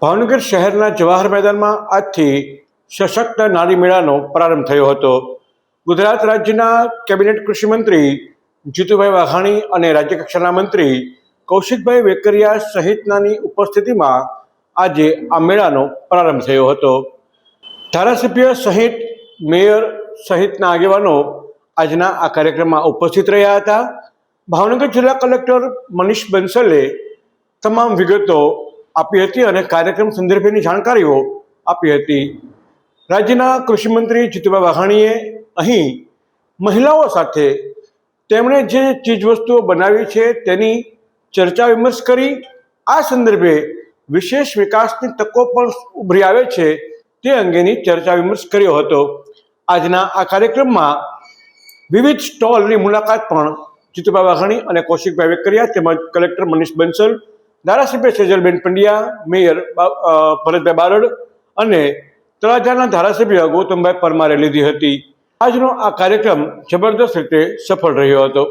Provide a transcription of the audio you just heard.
ભાવનગર શહેરના જવાહર મેદાનમાં આજથી સશક્ત નારી મેળાનો પ્રારંભ થયો હતો. ગુજરાત રાજ્યના કેબિનેટ કૃષિ મંત્રી જીતુભાઈ વાઘાણી અને રાજ્યકક્ષાના મંત્રી કૌશિકભાઈ વેકરિયા સહિતનાની ઉપસ્થિતિમાં આજે આ મેળાનો પ્રારંભ થયો હતો. ધારાસભ્ય સહિત મેયર સહિતના આગેવાનો આજના આ કાર્યક્રમમાં ઉપસ્થિત રહ્યા હતા. ભાવનગર જિલ્લા કલેક્ટર મનીષ બંસલે તમામ વિગતો આપી હતી અને કાર્યક્રમ સંદર્ભેની જાણકારીઓ આપી હતી. રાજ્યના કૃષિમંત્રી જીતુભાઈ વાઘાણીએ અહીં મહિલાઓ સાથે તેમણે જે ચીજવસ્તુઓ બનાવી છે તેની ચર્ચા વિમર્શ કરી. આ સંદર્ભે વિશેષ વિકાસની તકો પણ ઉભરી આવે છે તે અંગેની ચર્ચા વિમર્શ કર્યો હતો. આજના આ કાર્યક્રમમાં વિવિધ સ્ટોલની મુલાકાત પણ જીતુભાઈ વાઘાણી અને કૌશિકભાઈ વેકરિયા તેમજ કલેક્ટર મનીષ બંસલ, ધારાસભ્ય સેજલબેન પંડ્યા, મેયર ભરતભાઈ બારડ અને તળાજાના ધારાસભ્ય ગૌતમભાઈ પરમારે લીધી હતી. આજનો આ કાર્યક્રમ જબરદસ્ત રીતે સફળ રહ્યો હતો.